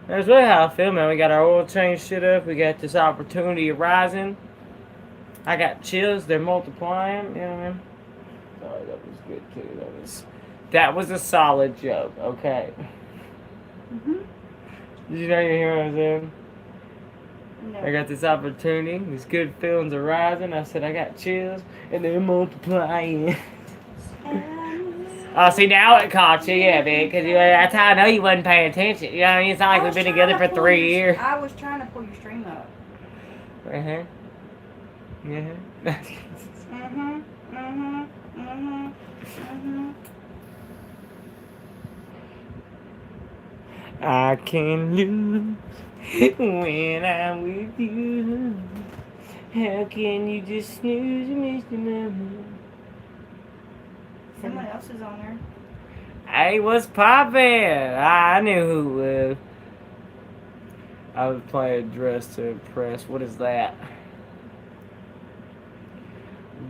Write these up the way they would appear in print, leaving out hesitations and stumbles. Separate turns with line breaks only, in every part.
That's really how I feel, man. We got our oil change shit up. We got this opportunity arising. I got chills. They're multiplying. You know what I mean? Sorry, that was good too. That was a solid joke. Okay.
Mhm.
Did you know you hear what I'm saying? I
No.
got this opportunity. These good feelings are rising. I said I got chills, and they're multiplying. Oh, see, now it caught you, yeah, man, because that's how I know you wasn't paying attention. You know what I mean? It's not like
I
we've
was
been
trying
together
to
for
pull your.
3 years.
I was trying to pull your stream up.
Uh-huh. Yeah.
Mhm. Mhm. Mhm. Mhm.
I can lose when I'm with you. How can you just snooze and miss the moment?
Someone else is on there.
Hey, what's poppin'? I knew who was. I was playing Dress to Impress. What is that?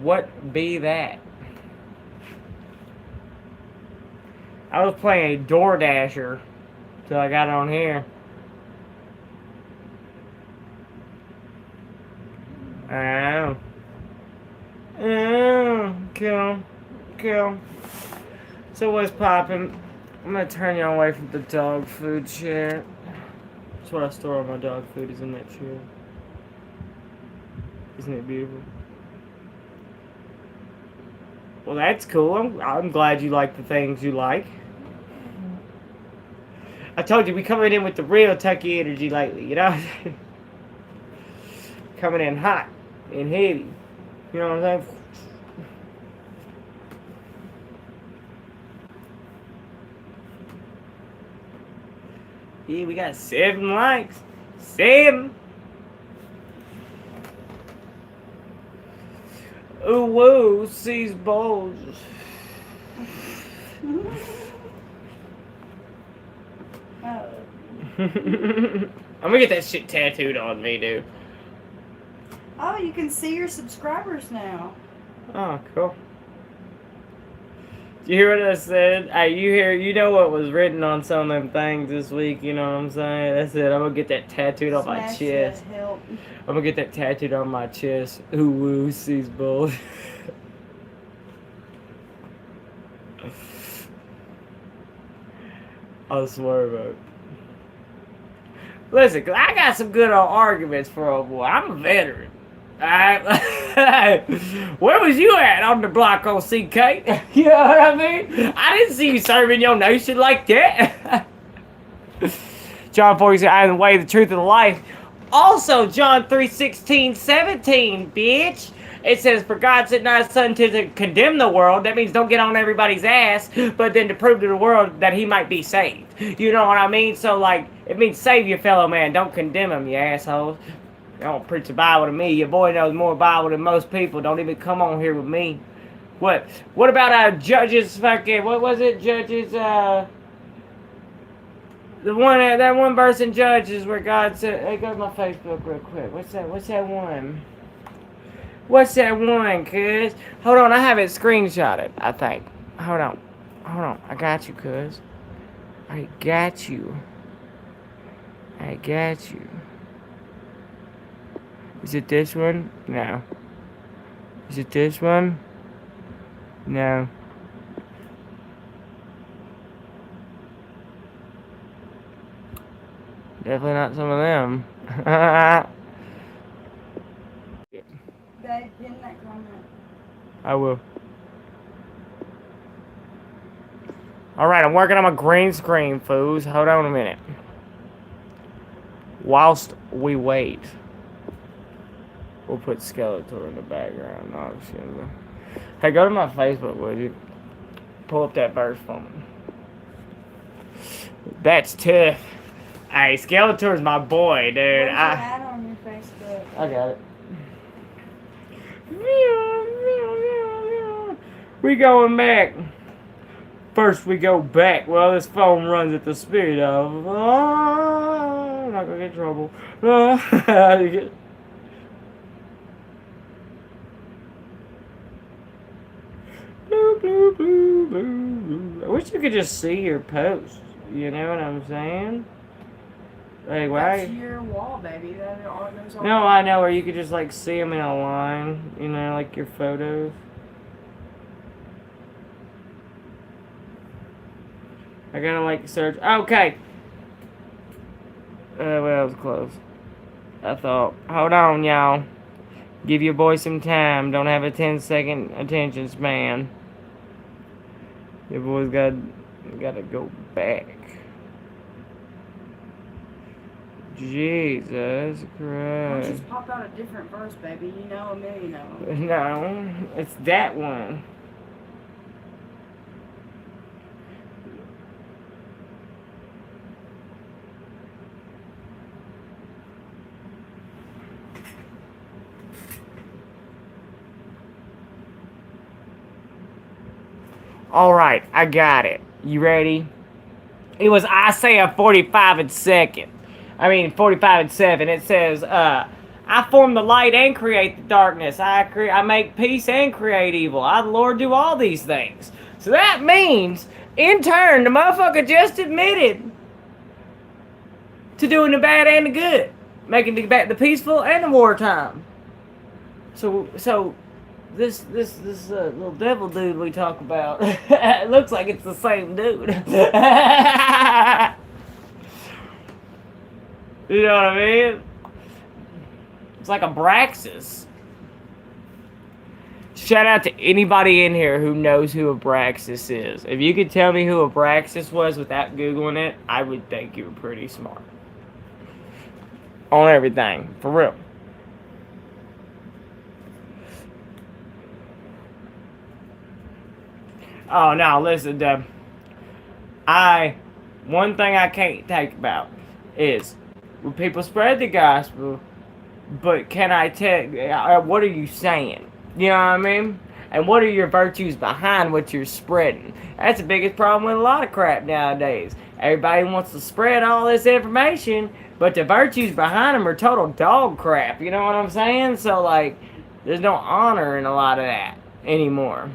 What be that? I was playing DoorDasher till I got on here. Oh. Oh. Kill. Kill. So what's poppin'? I'm gonna turn you away from the dog food chair. That's where I store all my dog food, is in that chair. Isn't it beautiful? Well, that's cool. I'm glad you like the things you like. I told you we coming in with the real Tucky energy lately, you know? Coming in hot and heavy. You know what I'm saying? Yeah, we got 7 likes. 7. Ooh, whoa, sees balls.
Oh.
I'm gonna get that shit tattooed on me, dude.
Oh, you can see your subscribers now.
Oh, cool. You hear what I said? Hey, you know what was written on some of them things this week, you know what I'm saying? That's it. I'm gonna get that tattooed on my
Smash that
chest.
help.
I'm gonna get that tattooed on my chest. Ooh, woo, sees balls. I swear about it. Listen, 'cause I got some good old arguments for old boy. I'm a veteran. Alright? Where was you at on the block on CK? You know what I mean? I didn't see you serving your nation like that. John 4 said, I am the way, the truth, and the life. Also, John 3:16-17, bitch. It says, for God sent not his son to condemn the world. That means don't get on everybody's ass, but then to prove to the world that he might be saved. You know what I mean? So, like, it means save your fellow man. Don't condemn him, you assholes. Don't preach the Bible to me. Your boy knows more Bible than most people. Don't even come on here with me. What about Judges fucking, what was it? Judges, that one verse in Judges where God said, hey, go to my Facebook real quick. What's that one? What's that one, cuz? Hold on, I have it screenshotted, I think. Hold on. I got you, cuz. I got you. I got you. Is it this one? No. Is it this one? No. Definitely not some of them.
Babe, pin that comment.
I will. Alright, I'm working on my green screen, fools. Hold on a minute. Whilst we wait, we'll put Skeletor in the background. No, hey, go to my Facebook, would you? Pull up that verse for me. That's tough. Hey, Skeletor's my boy, dude.
Where's your ad on your Facebook?
I got it. We going back. First we go back. Well, this phone runs at the speed of... I'm not gonna get in trouble. I wish you could just see your posts. You know what I'm saying? Like,
That's
why?
your wall, baby. Those are
No, I know, or you could just like see them in a line, you know, like your photos. I gotta like search. Okay. Well, that was close. I thought, hold on, y'all. Give your boy some time. Don't have a 10-second attention span. Your boy's gotta go back. Jesus
Why don't you
Christ.
just pop out a different verse, baby? You know a million of them.
No, it's that one. Alright, I got it. You ready? It was Isaiah 45:2. 45:7. It says, I form the light and create the darkness. I make peace and create evil. I, the Lord, do all these things. So that means, in turn, the motherfucker just admitted to doing the bad and the good. Making the peaceful and the wartime. So this little devil dude we talk about, it looks like it's the same dude. You know what I mean? It's like a Braxis. Shout out to anybody in here who knows who a Braxis is. If you could tell me who a Braxis was without Googling it, I would think you were pretty smart. On everything. For real. Oh, no, listen, Deb. One thing I can't take about is when people spread the gospel, but can I tell, what are you saying? You know what I mean? And what are your virtues behind what you're spreading? That's the biggest problem with a lot of crap nowadays. Everybody wants to spread all this information, but the virtues behind them are total dog crap. You know what I'm saying? So, like, there's no honor in a lot of that anymore.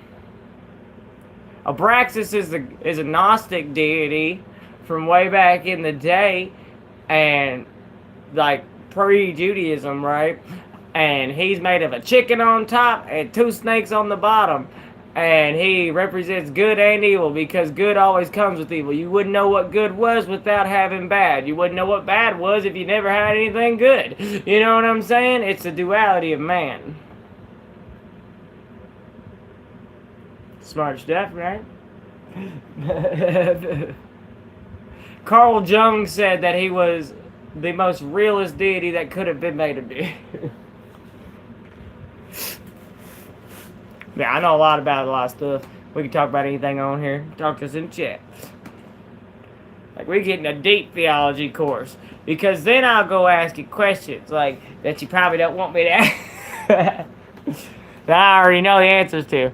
Abraxas is a Gnostic deity from way back in the day, and like pre-Judaism, right? And he's made of a chicken on top and two snakes on the bottom, and he represents good and evil because good always comes with evil. You wouldn't know what good was without having bad. You wouldn't know what bad was if you never had anything good. You know what I'm saying? It's the duality of man. Smart stuff, right? Carl Jung said that he was the most realist deity that could have been made to be. Yeah, I know a lot about a lot of stuff. We can talk about anything on here. Talk to us in chat. Like, we're getting a deep theology course. Because then I'll go ask you questions, like, that you probably don't want me to ask. That I already know the answers to.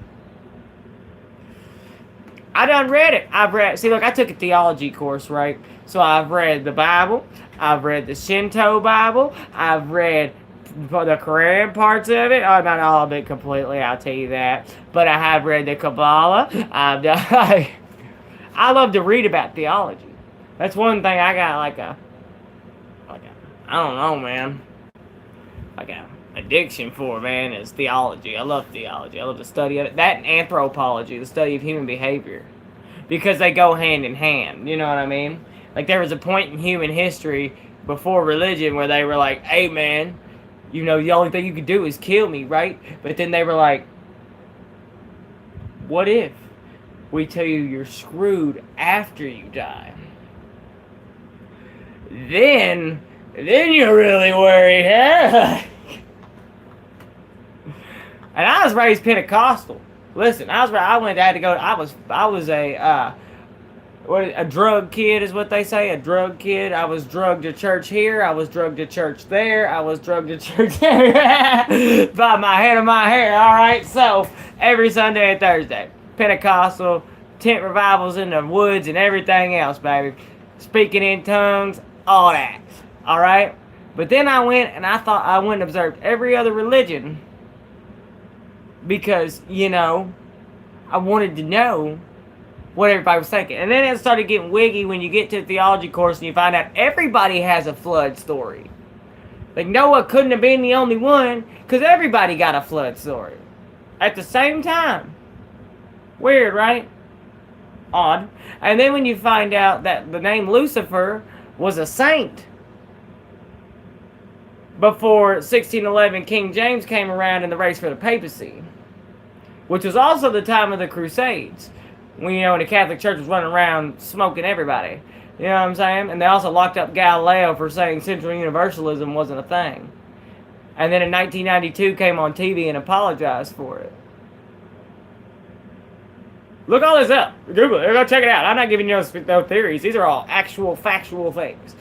I done read it. See, look, I took a theology course, right? So I've read the Bible. I've read the Shinto Bible. I've read the Quran parts of it. Oh, not all of it completely, I'll tell you that. But I have read the Kabbalah. I love to read about theology. That's one thing I got like a I don't know, man. Like a addiction for, man, is theology. I love theology. I love the study of it. That and anthropology, the study of human behavior. Because they go hand in hand, you know what I mean? Like, there was a point in human history before religion where they were like, hey, man, you know, the only thing you can do is kill me, right? But then they were like, what if we tell you you're screwed after you die? Then you're really worried, huh? And I was raised Pentecostal. Listen, I was a drug kid is what they say, a drug kid. I was drugged to church here, I was drugged to church there, I was drugged to church there by my head of my hair, alright? So, every Sunday and Thursday, Pentecostal, tent revivals in the woods and everything else, baby. Speaking in tongues, all that, alright? But then I went and observed every other religion because, you know, I wanted to know what everybody was thinking. And then it started getting wiggy when you get to the theology course and you find out everybody has a flood story. Like, Noah couldn't have been the only one, because everybody got a flood story. At the same time. Weird, right? Odd. And then when you find out that the name Lucifer was a saint before 1611 King James came around in the race for the papacy, which was also the time of the Crusades, when, you know, when the Catholic Church was running around smoking everybody. You know what I'm saying? And they also locked up Galileo for saying central universalism wasn't a thing. And then in 1992 came on TV and apologized for it. Look all this up. Google it. Go check it out. I'm not giving you no theories. These are all actual, factual things.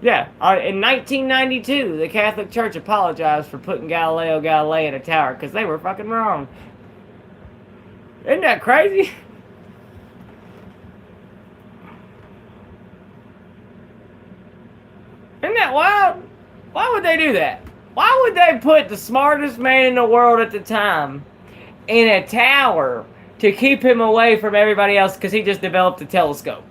Yeah. In 1992, the Catholic Church apologized for putting Galileo Galilei in a tower because they were fucking wrong. Isn't that crazy? Isn't that wild? Why would they do that? Why would they put the smartest man in the world at the time in a tower to keep him away from everybody else because he just developed a telescope?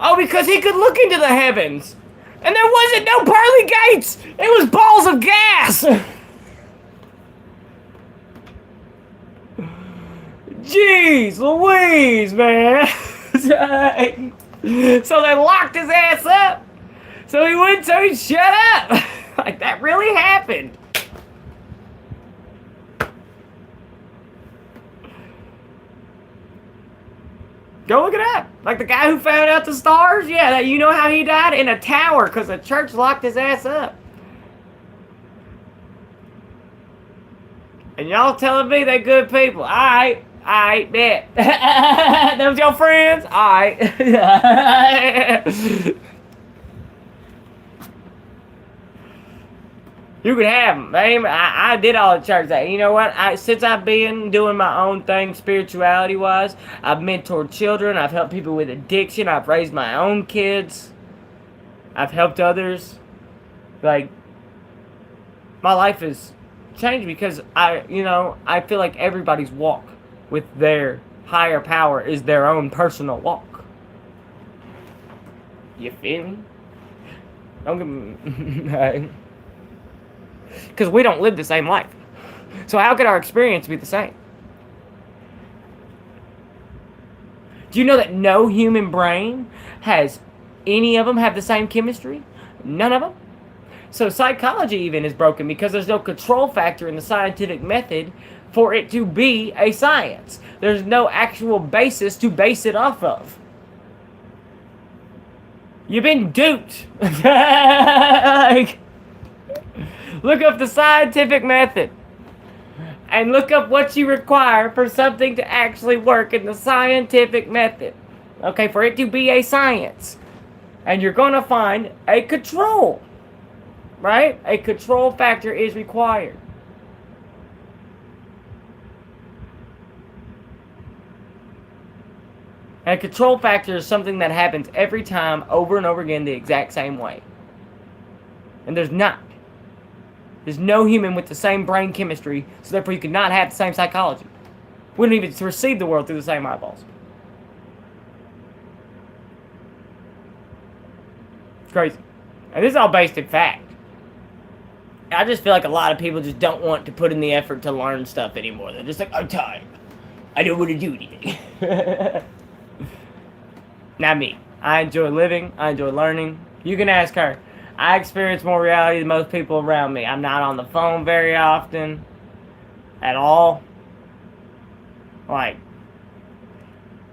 Oh, because he could look into the heavens. And there wasn't no pearly gates. It was balls of gas. Jeez Louise, man. So they locked his ass up. So he wouldn't, so he'd shut up. Like, that really happened. Go look it up. Like the guy who found out the stars? Yeah, you know how he died? In a tower because the church locked his ass up. And y'all telling me they good people. Alright, bet. Those your friends? Alright. You can have them. I did all the church thing. You know what? Since I've been doing my own thing spirituality-wise, I've mentored children. I've helped people with addiction. I've raised my own kids. I've helped others. Like, my life has changed because I feel like everybody's walk with their higher power is their own personal walk. You feel me? Don't get me... Because we don't live the same life. So how could our experience be the same? Do you know that no human brain has any of them have the same chemistry? None of them. So psychology even is broken because there's no control factor in the scientific method for it to be a science. There's no actual basis to base it off of. You've been duped. Like, look up the scientific method. And look up what you require for something to actually work in the scientific method. Okay, for it to be a science. And you're going to find a control. Right? A control factor is required. And a control factor is something that happens every time, over and over again, the exact same way. And there's not. There's no human with the same brain chemistry, so therefore you could not have the same psychology. We don't even receive the world through the same eyeballs. It's crazy. And this is all based in fact. I just feel like a lot of people just don't want to put in the effort to learn stuff anymore. They're just like, I'm tired. I don't want to do anything. Not me. I enjoy living. I enjoy learning. You can ask her. I experience more reality than most people around me. I'm not on the phone very often. At all. Like,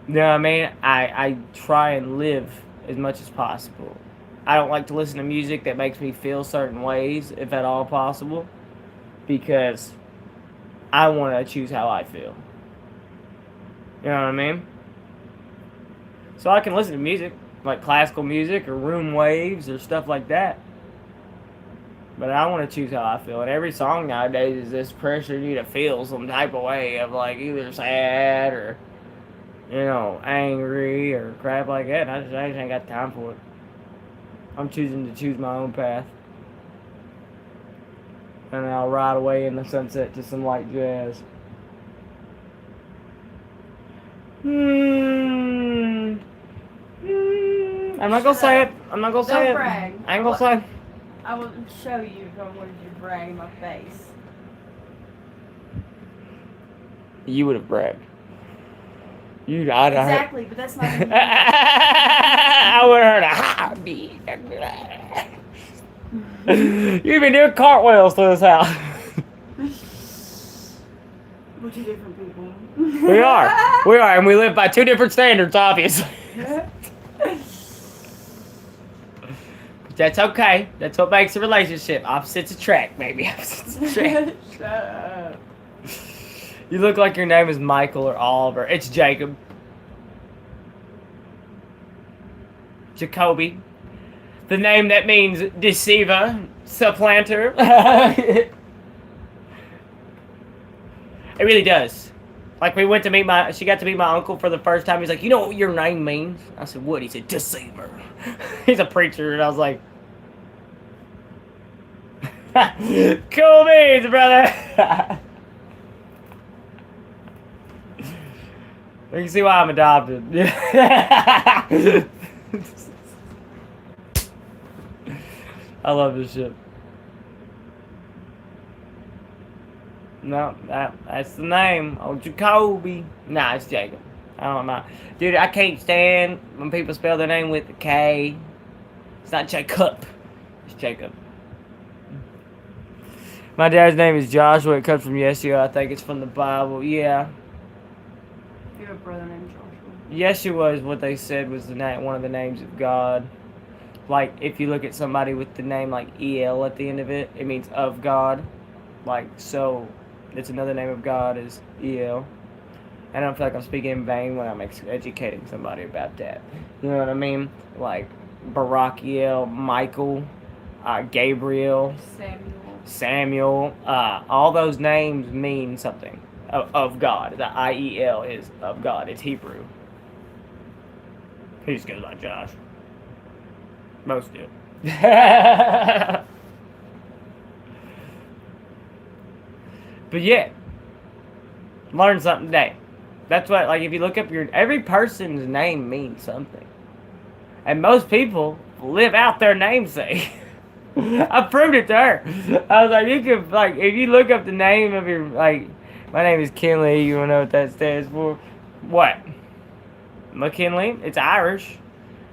you know what I mean? I try and live as much as possible. I don't like to listen to music that makes me feel certain ways, if at all possible. Because I want to choose how I feel. You know what I mean? So I can listen to music, like classical music or room waves or stuff like that. But I want to choose how I feel. And every song nowadays is this pressure you to feel some type of way of like either sad or, you know, angry or crap like that. I just ain't got time for it. I'm choosing to choose my own path. And I'll ride away in the sunset to some light jazz. Hmm. I'm not gonna say it. I'm not gonna say
Don't
it.
brag.
I ain't gonna say.
I will show you if I wanted you to brag in my face.
You would have bragged. I'd have
Exactly, but that's not
heard.
even
I would have heard a ha. You've been doing cartwheels through this house.
We're two different people.
We are, and we live by two different standards, obviously. That's okay. That's what makes a relationship. Opposites attract, baby. Opposites attract.
Shut up.
You look like your name is Michael or Oliver. It's Jacob. Jacoby. The name that means deceiver, supplanter. It really does. Like, we went to meet she got to meet my uncle for the first time. He's like, you know what your name means? I said, what? He said, deceiver. He's a preacher, and I was like, cool beans, brother. You can see why I'm adopted. I love this shit. No, that's the name. Oh, Jacoby. Nah, it's Jacob. I don't know. Dude, I can't stand when people spell their name with a K. It's not Jacob. It's Jacob. My dad's name is Joshua. It comes from Yeshua. I think it's from the Bible. Yeah.
You have a brother named Joshua.
Yeshua is what they said was the name, one of the names of God. Like, if you look at somebody with the name like EL at the end of it, it means of God. Like, so, it's another name of God is EL. I don't feel like I'm speaking in vain when I'm educating somebody about that. You know what I mean? Like, Barakiel, Michael, Gabriel, Samuel. All those names mean something of God. The IEL is of God. It's Hebrew. He just goes by Josh. Most do. But yeah, learn something today. That's what, like, if you look up every person's name means something. And most people live out their namesake. I proved it to her. I was like, you could, like, if you look up the name of your, like, my name is Kinley, you wanna know what that stands for? What? McKinley? It's Irish.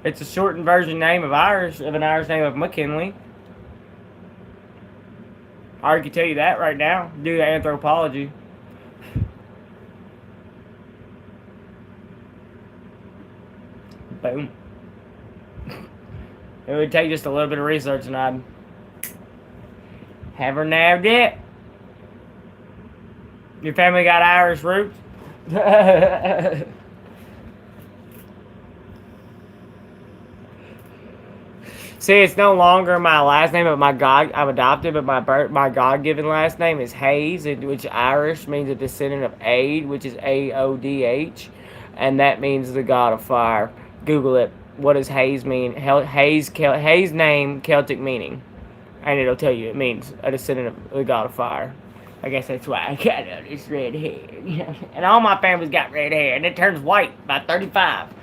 It's a shortened version name of an Irish name of McKinley. I can tell you that right now. Do the anthropology. Boom. It would take just a little bit of research and I'd have her nabbed it. Your family got Irish roots? See, it's no longer my last name, but I'm adopted, but my God-given last name is Hayes, which Irish means a descendant of Aid, which is AODH, and that means the God of fire. Google it. What does Hayes mean? Hayes name, Celtic meaning, and it'll tell you it means a descendant of the God of fire. I guess that's why I got all this red hair. And all my family's got red hair, and it turns white by 35.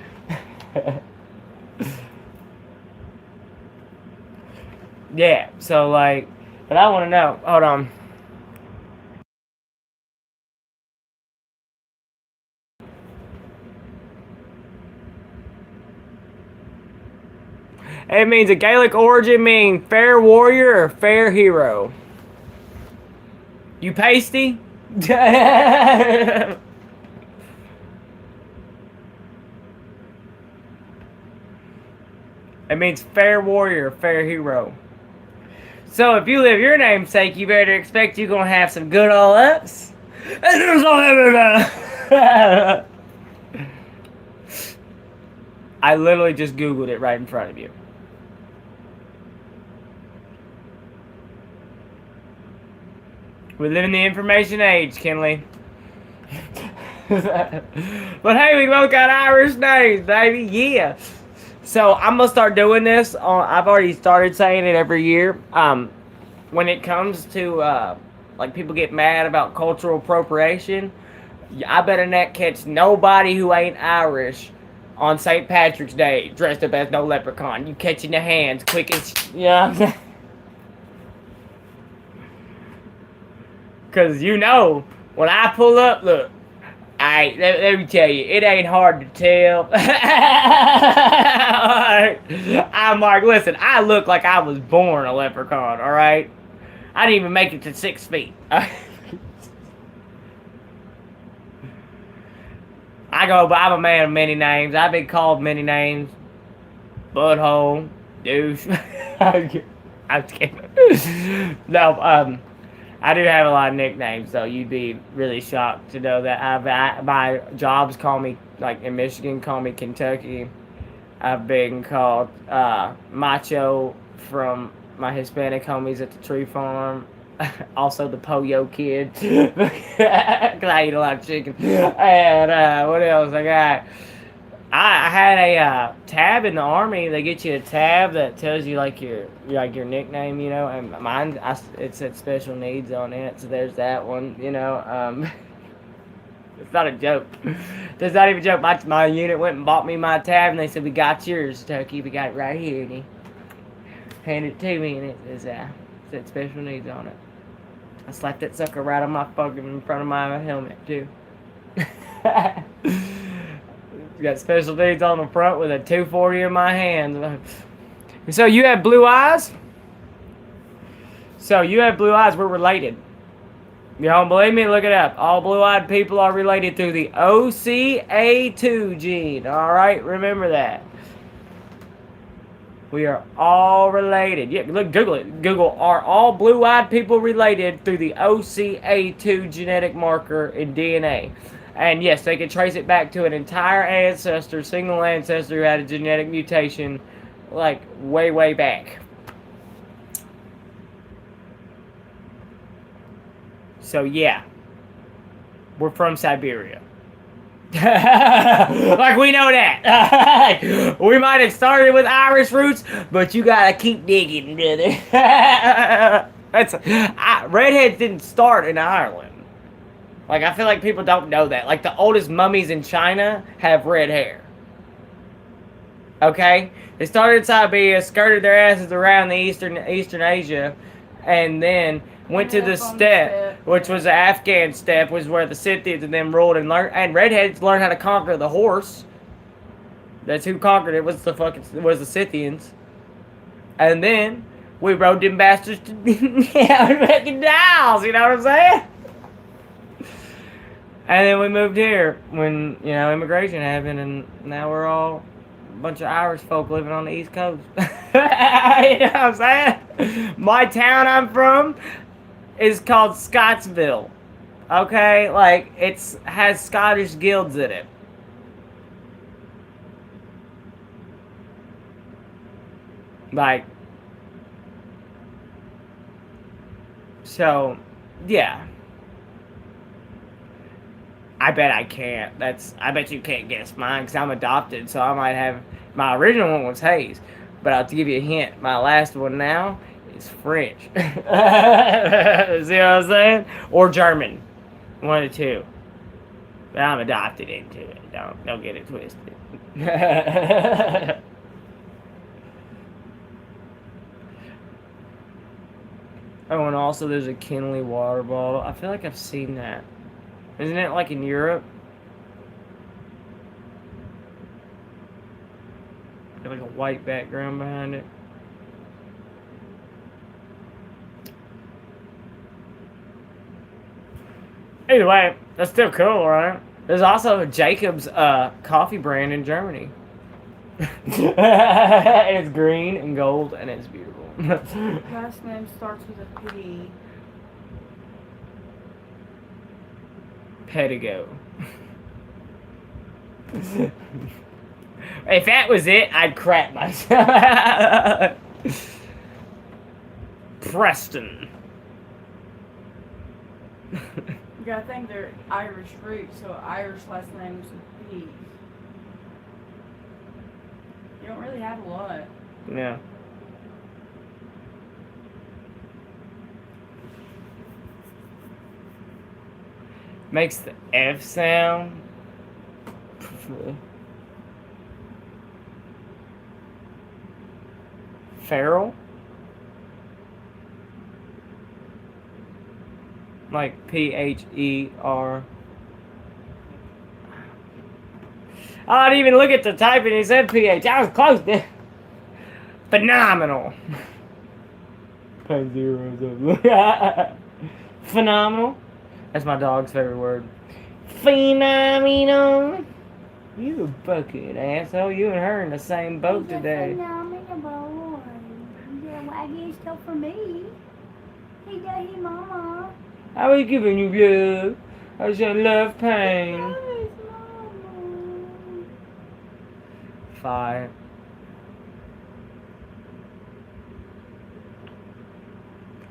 Yeah, so, like, but I want to know. Hold on. It means a Gaelic origin meaning fair warrior or fair hero. You pasty? It means fair warrior, fair hero. So if you live your namesake, you better expect you're gonna have some good old ups. I literally just Googled it right in front of you. We live in the information age, Kinley. But hey, we both got Irish names, baby. Yeah. So I'm gonna start doing this. I've already started saying it every year. When it comes to like people get mad about cultural appropriation, I better not catch nobody who ain't Irish on St. Patrick's Day dressed up as no leprechaun. You catching the hands quick as yeah. Cause you know when I pull up, look. Let me tell you, it ain't hard to tell. I'm like, listen, I look like I was born a leprechaun, alright? I didn't even make it to 6 feet. I'm a man of many names. I've been called many names. Butthole, douche. I'm just kidding. No, I do have a lot of nicknames, though. You'd be really shocked to know that my jobs call me, like in Michigan, call me Kentucky. I've been called Macho from my Hispanic homies at the tree farm. Also the Poyo Kid. Because I eat a lot of chicken. And what else I got? I had a tab in the army. They get you a tab that tells you like your nickname, you know. And mine, it said special needs on it, so there's that one, you know. It's not a joke. That's not even a joke. My unit went and bought me my tab, and they said, "We got yours, Tucky. We got it right here." And he handed it to me, and it said special needs on it. I slapped that sucker right on my fucking in front of my helmet too. Got special needs on the front with a 240 in my hand. So you have blue eyes? We're related. You don't believe me? Look it up. All blue-eyed people are related through the OCA2 gene. Alright? Remember that. We are all related. Yeah, look, Google it. Google, are all blue-eyed people related through the OCA2 genetic marker in DNA? And yes, they can trace it back to an entire ancestor, single ancestor who had a genetic mutation, like, way, way back. So, yeah. We're from Siberia. Like, we know that. We might have started with Irish roots, but you gotta keep digging, brother. Redheads didn't start in Ireland. Like, I feel like people don't know that. Like, the oldest mummies in China have red hair. Okay? They started in Siberia, skirted their asses around the Eastern Asia, and then went to the steppe, which was the Afghan steppe, was where the Scythians and them ruled and learned. And redheads learned how to conquer the horse. That's who conquered it. Was the Scythians. And then we rode them bastards to fucking dials. You know what I'm saying? And then we moved here when, you know, immigration happened, and now we're all a bunch of Irish folk living on the East Coast. You know what I'm saying? My town I'm from is called Scottsville. Okay? Like, has Scottish guilds in it. Like, so, yeah. I bet I can't. I bet you can't guess mine, because I'm adopted, so I might have... My original one was Hayes, but I'll give you a hint. My last one now is French. See what I'm saying? Or German. One of the two. But I'm adopted into it. Don't get it twisted. Oh, and also there's a Kinley water bottle. I feel like I've seen that. Isn't it like in Europe? Got like a white background behind it. Either way, that's still cool, right? There's also a Jacob's coffee brand in Germany. And it's green and gold, and it's beautiful.
Last name starts with a P.
Pedigo. If that was it, I'd crap myself. Preston.
You gotta think they're Irish roots, so Irish last names with P. You don't really have a lot.
Yeah. Makes the F sound. Feral? Like P-H-E-R. I didn't even look at the typing. He said P-H. I was close there. Phenomenal. Put zeros up. Phenomenal. That's my dog's favorite word. Phenomenal. You a bucket, asshole. You and her in the same boat today.
Phenomenal. Yeah, waggy stuff for me. He got his mama.
I was giving you love. I was your love pain.
Oh, his mama.
5.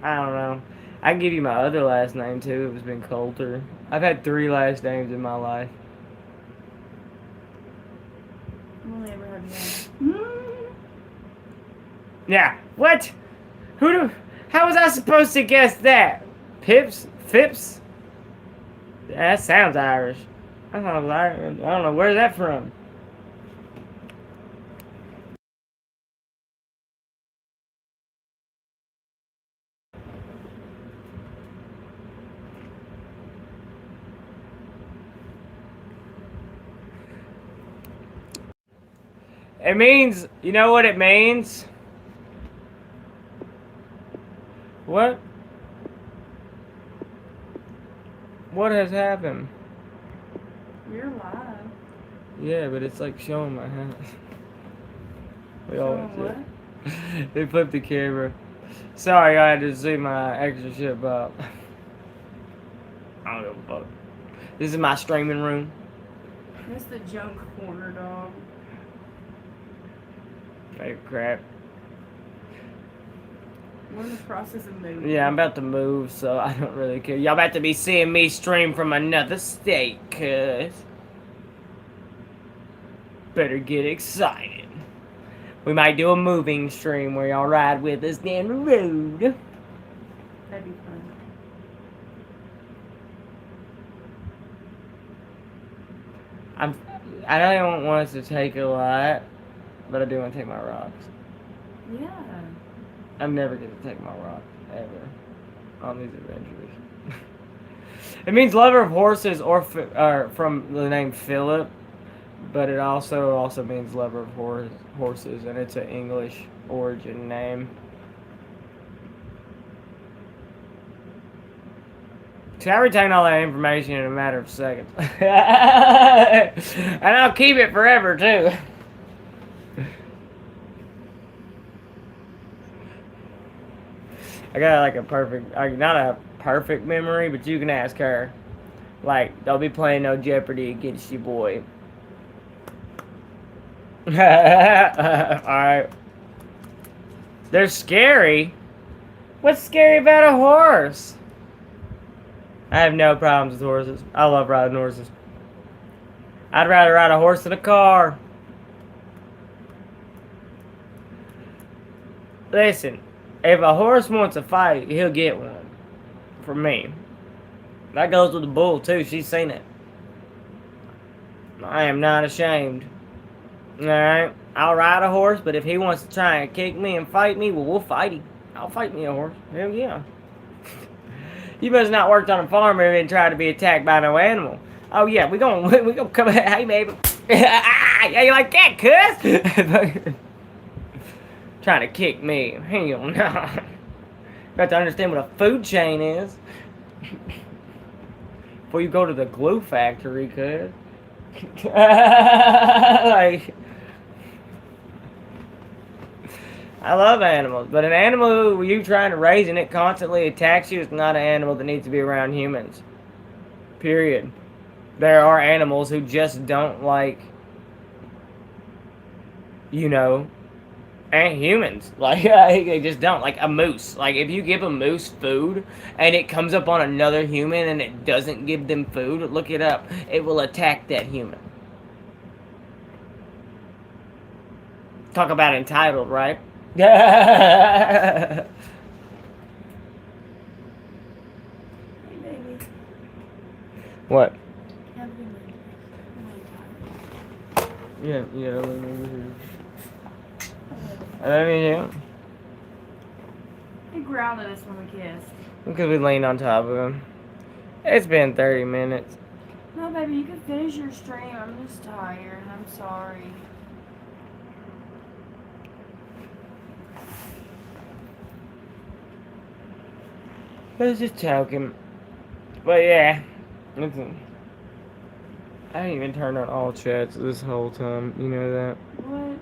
I don't know. I can give you my other last name too. It's been Coulter. I've had 3 last names in my life.
I've only ever heard one.
Yeah. What? How was I supposed to guess that? Pips? Phipps? That sounds Irish. I don't know. Where's that from? It means, you know what it means? What? What has happened?
You're live.
Yeah, but it's like showing my hand. We
Showing
always
what?
do. They flipped the camera. Sorry, I had to see my extra shit up. I don't give a fuck. This is my streaming room.
That's the junk corner, dog.
Hey, crap.
We're in the process of moving.
Yeah, I'm about to move, so I don't really care. Y'all about to be seeing me stream from another state, cuz. Better get excited. We might do a moving stream where y'all ride with us down the road.
That'd be fun.
I don't want us to take a lot, but I do want to take my rocks.
Yeah.
I'm never going to take my rock, ever, on these adventures. It means lover of horses or from the name Philip, but it also means lover of horses, and it's an English origin name. See, I retain all that information in a matter of seconds. And I'll keep it forever, too. I got like not a perfect memory, but you can ask her. Like, don't be playing no Jeopardy against your boy. Alright. They're scary. What's scary about a horse? I have no problems with horses. I love riding horses. I'd rather ride a horse than a car. Listen. If a horse wants a fight, he'll get one. From me. That goes with the bull, too. She's seen it. I am not ashamed. Alright? I'll ride a horse, but if he wants to try and kick me and fight me, well, we'll fight him. I'll fight me a horse. Hell yeah. You must not worked on a farm and tried to be attacked by no animal. Oh, yeah. We gonna come... Hey, baby. Yeah, you like that, cuz? Trying to kick me. Hell no. Got to understand what a food chain is. Before you go to the glue factory, cuz. Like, I love animals, but an animal you trying to raise and it constantly attacks you is not an animal that needs to be around humans. Period. There are animals who just don't like, you know, and humans. Like, they just don't. Like a moose. Like, if you give a moose food and it comes up on another human and it doesn't give them food, look it up. It will attack that human. Talk about entitled, right?
Hey, baby.
What?
Have a good night.
Yeah. I mean, yeah.
He growled at us when we kissed.
Because we leaned on top of him. It's been 30 minutes.
No, baby, you can finish your stream. I'm just tired. I'm sorry.
I was just joking. But yeah. Listen. I didn't even turn on all chats this whole time. You know that?
What?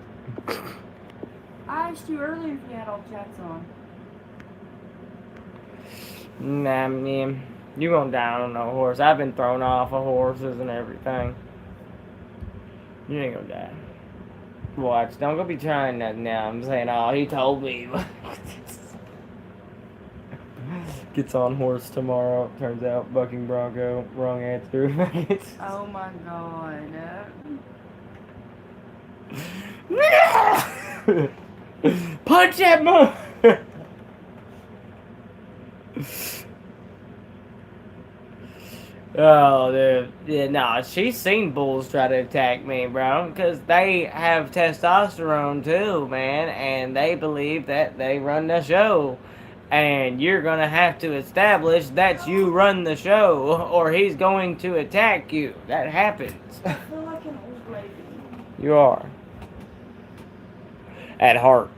I asked you earlier if you had all chats on.
Nah, man. You gonna die on no horse. I've been thrown off of horses and everything. You ain't gonna die. Watch. Don't go be trying that now. I'm saying, oh, he told me. Gets on horse tomorrow. Turns out bucking bronco. Wrong answer.
Oh my god.
Punch that mother. Oh, dude. Yeah, no, she's seen bulls try to attack me, bro. Because they have testosterone, too, man. And they believe that they run the show. And you're going to have to establish that you run the show, or he's going to attack you. That happens.
I feel like an old lady.
You are. At heart.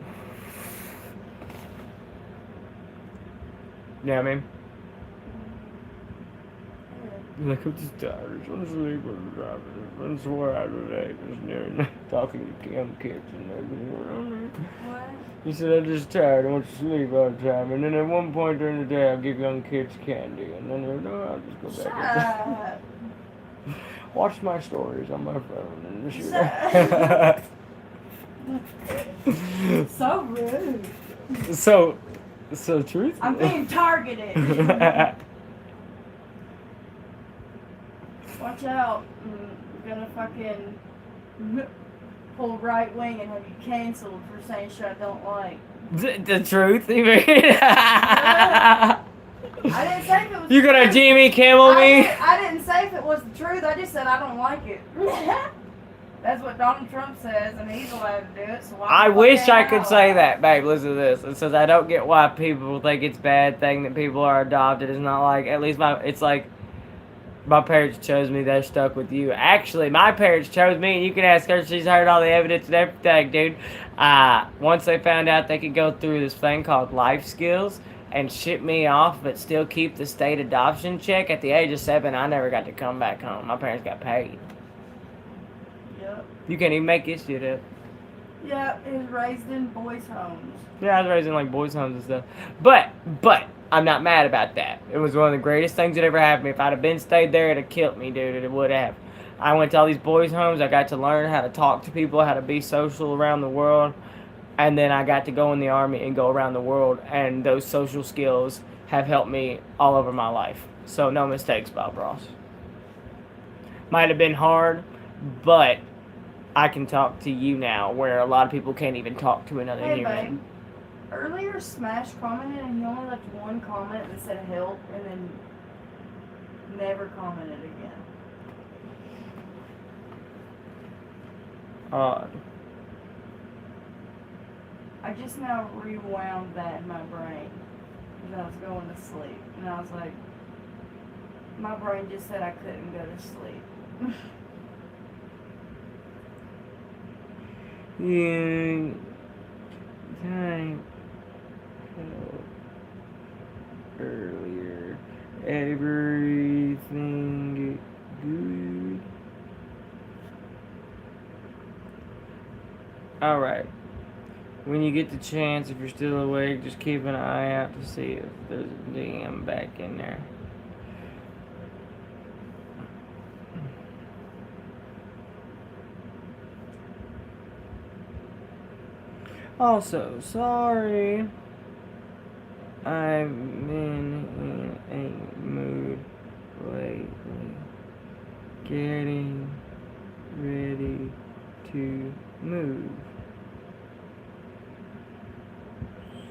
You know what I mean? Like, I'm just tired. I just want to sleep when I'm driving. I'm sore out today. Just talking to Kim kids and everything around me.
What?
He said, I'm just tired. I want to sleep all the time. And then at one point during the day, I'll give young kids candy. And then they're, no, I'll just go back.
Shut up.
Watch my stories on my phone. And just
So rude.
so truthful.
I'm being targeted. Watch out. I'm gonna fucking pull right wing and have you canceled for saying shit I don't like.
The truth, you mean?
I didn't say if it was
You
the
gonna
truth.
Jimmy Kimmel me?
I didn't say if it was the truth. I just said I don't like it. That's what Donald Trump says, and he's allowed to do it. So why
I
the fuck
wish
ain't
I could say
allowed?
that, babe. Listen to this. It says I don't get why people think it's a bad thing that people are adopted. It's not like, at least it's like my parents chose me. They're stuck with you. Actually, my parents chose me, and you can ask her. She's heard all the evidence and everything, dude. Once they found out they could go through this thing called life skills and ship me off, but still keep the state adoption check at the age of 7, I never got to come back home. My parents got paid.
Yep.
You can't even make this shit up.
Yep. He was raised in boys' homes.
Yeah, I was raised in like boys' homes and stuff. But I'm not mad about that. It was one of the greatest things that ever happened to me. If I'd have been stayed there, it'd have killed me, dude. It would have. I went to all these boys' homes. I got to learn how to talk to people, how to be social around the world. And then I got to go in the army and go around the world. And those social skills have helped me all over my life. So no mistakes, Bob Ross. Might have been hard, but I can talk to you now, where a lot of people can't even talk to another
Hey,
human.
babe. Earlier, Smash commented, and he only left one comment that said help, and then never commented again.
Odd.
I just now rewound that in my brain because I was going to sleep, and I was like, my brain just said I couldn't go to sleep.
You time earlier. Everything good. Alright. When you get the chance, if you're still awake, just keep an eye out to see if there's a DM back in there. Also, sorry. I've been in a mood lately. Getting ready to move.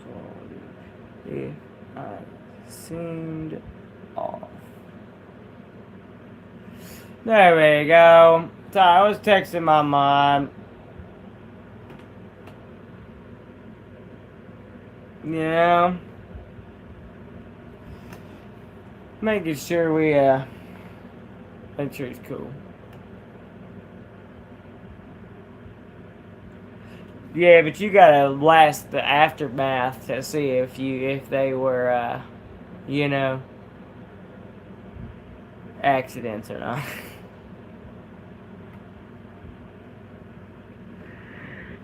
Sorry if I seemed off. There we go. So I was texting my mom. Yeah. Making sure we, make sure it's cool. Yeah, but you gotta last the aftermath to see if they were, you know, accidents or not.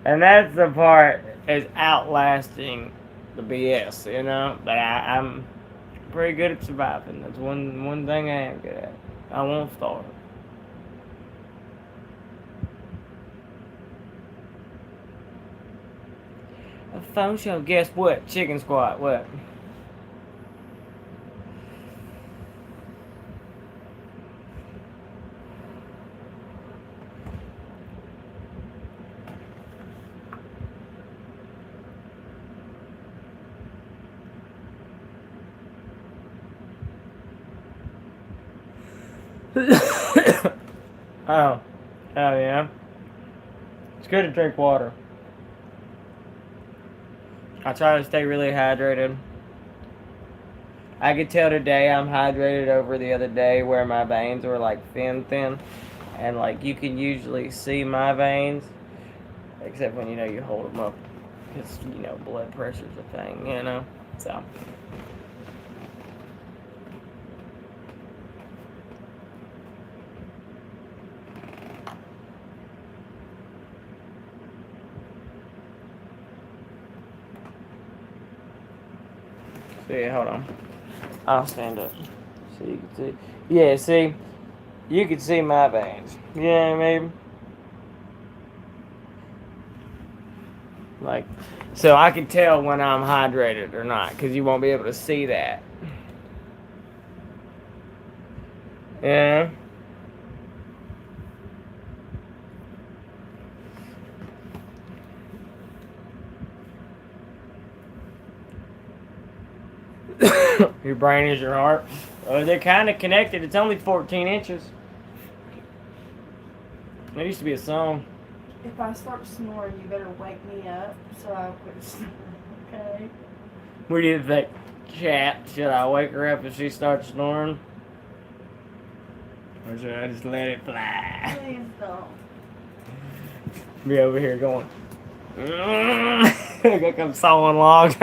And that's the part is outlasting the BS, you know. But I'm pretty good at surviving. That's one thing I am good at. I won't starve. A phone show. Guess what? Chicken squat. What? Oh. Oh yeah. It's good to drink water. I try to stay really hydrated. I could tell today I'm hydrated over the other day where my veins were like thin. And like you can usually see my veins. Except when, you hold them up. Because, blood pressure's a thing, So. See, hold on. I'll stand up so you can see. Yeah, see? You can see my veins. You know what I mean? Like, so I can tell when I'm hydrated or not, because you won't be able to see that. Yeah. Your brain is your heart. They're kind of connected. It's only 14 inches. There used to be a song.
If I start snoring, you better wake me up so I'll quit snoring, okay?
What do you think, chat? Should I wake her up if she starts snoring? Or should I just let it fly?
Please don't.
Be over here going. Here comes sawing logs.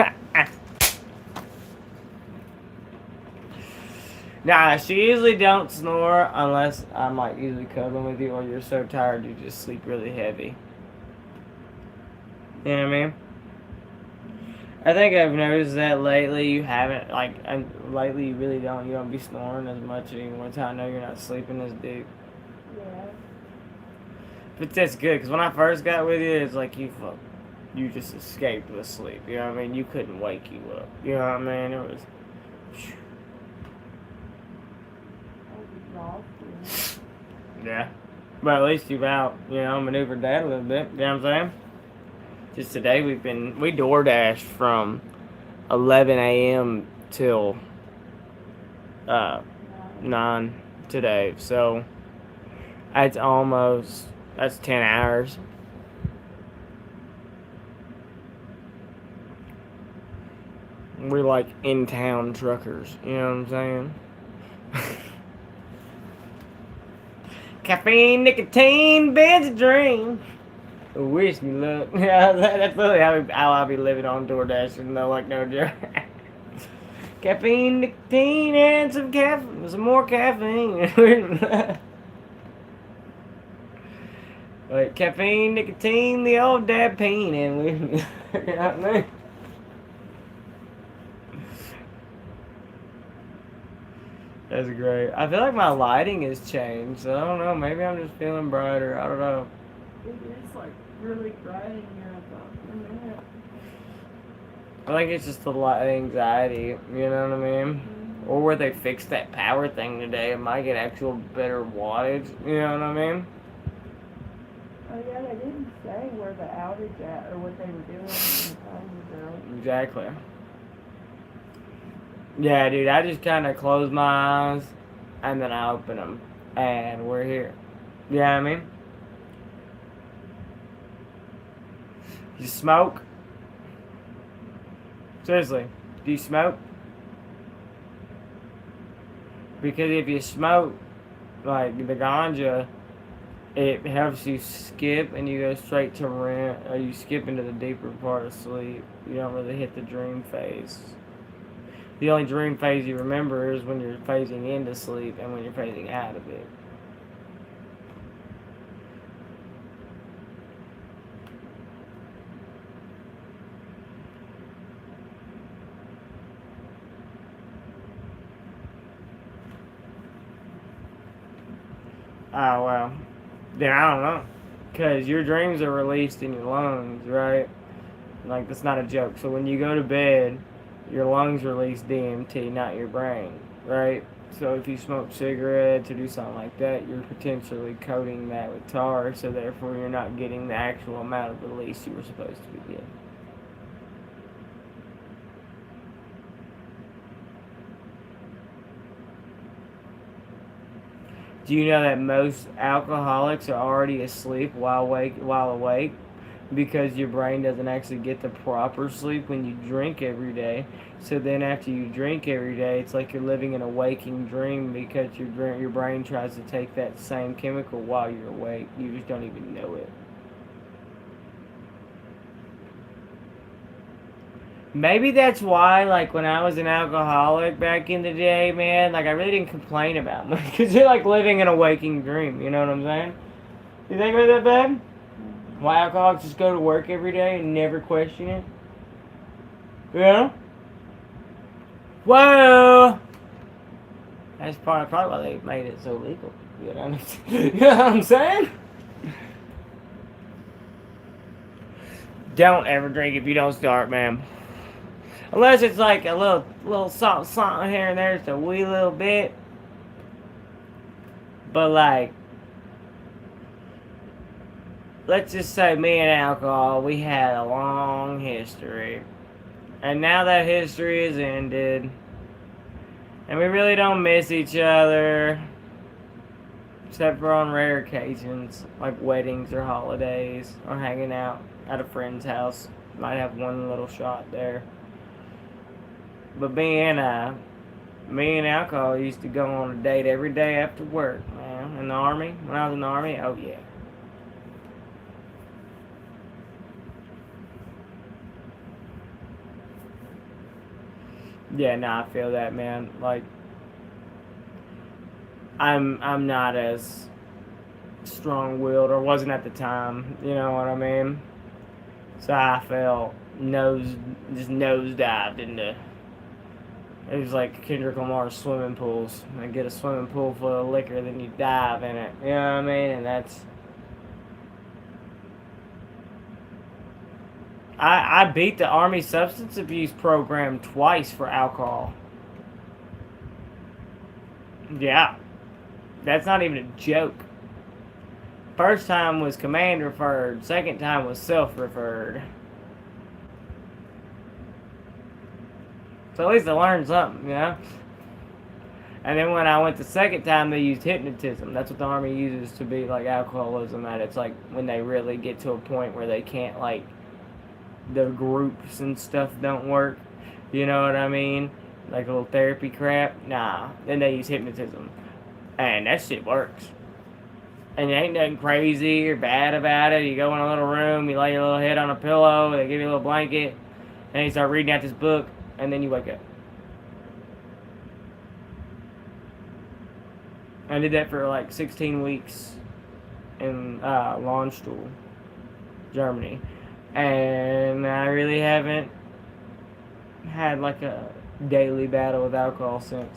Nah, she usually don't snore unless I'm like usually cuddling with you or you're so tired you just sleep really heavy. You know what I mean? I think I've noticed that lately you haven't, lately you really don't be snoring as much anymore. So I know you're not sleeping as deep.
Yeah.
But that's good, because when I first got with you, it's like you just escaped with sleep. You know what I mean? You couldn't wake you up. You know what I mean? It was... Yeah. But at least you've maneuvered that a little bit. You know what I'm saying? Just today we DoorDashed from 11 a.m. till 9 today. So that's 10 hours. We're like in-town truckers. You know what I'm saying? Caffeine, nicotine, Benzedrine. Wish me luck. Yeah, that's literally how I be living on DoorDash. No joke. Caffeine, nicotine, and some more caffeine. Like caffeine, nicotine, the old dab peen, and we, you know what I mean? That's great. I feel like my lighting has changed. So I don't know. Maybe I'm just feeling brighter. I don't know.
It is like really bright in here. I thought for a minute.
I think it's just the anxiety. You know what I mean?
Mm-hmm.
Or where they fixed that power thing today, it might get actual better wattage. You know what I mean?
Oh yeah, they didn't say where the outage at or what they were doing when the time was out.
Exactly. Yeah, dude, I just kind of close my eyes and then I open them. and we're here. You know what I mean? You smoke? Seriously, do you smoke? Because if you smoke, like the ganja, it helps you skip and you go straight to REM, or you skip into the deeper part of sleep. You don't really hit the dream phase. The only dream phase you remember is when you're phasing into sleep and when you're phasing out of it. Oh, well. Then I don't know. Because your dreams are released in your lungs, right? Like, that's not a joke. So when you go to bed, your lungs release DMT, not your brain, right? So if you smoke cigarettes or do something like that, you're potentially coating that with tar, so therefore you're not getting the actual amount of release you were supposed to be getting. Do you know that most alcoholics are already asleep while awake? Because your brain doesn't actually get the proper sleep when you drink every day. So then after you drink every day, it's like you're living in a waking dream because your brain tries to take that same chemical while you're awake. You just don't even know it. Maybe that's why, like, when I was an alcoholic back in the day, man, like, I really didn't complain about much. Because you're, like, living in a waking dream, you know what I'm saying? You think about that, babe? Why alcoholics just go to work every day and never question it? You know? Whoa! That's probably why they made it so legal. You know what I'm saying? Don't ever drink if you don't start, man. Unless it's like a little something here and there, just a wee little bit. But like, let's just say me and alcohol, we had a long history. And now that history is ended. And we really don't miss each other. Except for on rare occasions, like weddings or holidays, or hanging out at a friend's house. Might have one little shot there. But me and alcohol used to go on a date every day after work, man. In the Army, when I was in the Army, oh yeah. Yeah, nah, I feel that, man. Like, I'm not as strong-willed, or wasn't at the time, you know what I mean? So I felt nosedived into. It was like Kendrick Lamar's swimming pools. I get a swimming pool full of liquor, then you dive in it. You know what I mean? And that's. I beat the Army substance abuse program twice for alcohol. Yeah. That's not even a joke. First time was command referred. Second time was self referred. So at least I learned something, you know? And then when I went the second time, they used hypnotism. That's what the Army uses to beat, like, alcoholism at. It's like when they really get to a point where they can't, like, the groups and stuff don't work. You know what I mean? Like a little therapy crap. Nah. Then they use hypnotism. And that shit works. And there ain't nothing crazy or bad about it. You go in a little room, you lay your little head on a pillow, they give you a little blanket, and you start reading out this book, and then you wake up. I did that for like 16 weeks in Lahnstuhl, Germany. And I really haven't had like a daily battle with alcohol since.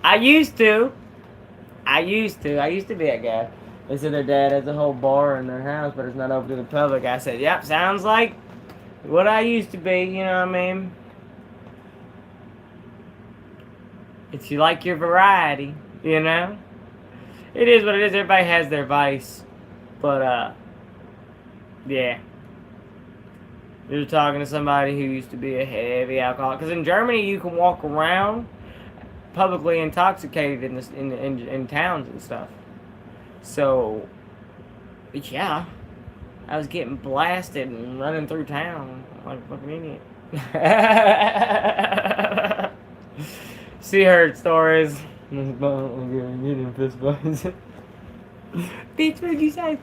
I used to be that guy. They said their dad has a whole bar in their house, but it's not open to the public. I said, yep, sounds like what I used to be, you know what I mean? If you like your variety, you know? It is what it is. Everybody has their vice. But, yeah. You're talking to somebody who used to be a heavy alcoholic. Because in Germany, you can walk around publicly intoxicated in towns and stuff. So, yeah, I was getting blasted and running through town like a fucking idiot. She heard stories. Getting fist fights. Bitch, what did you say?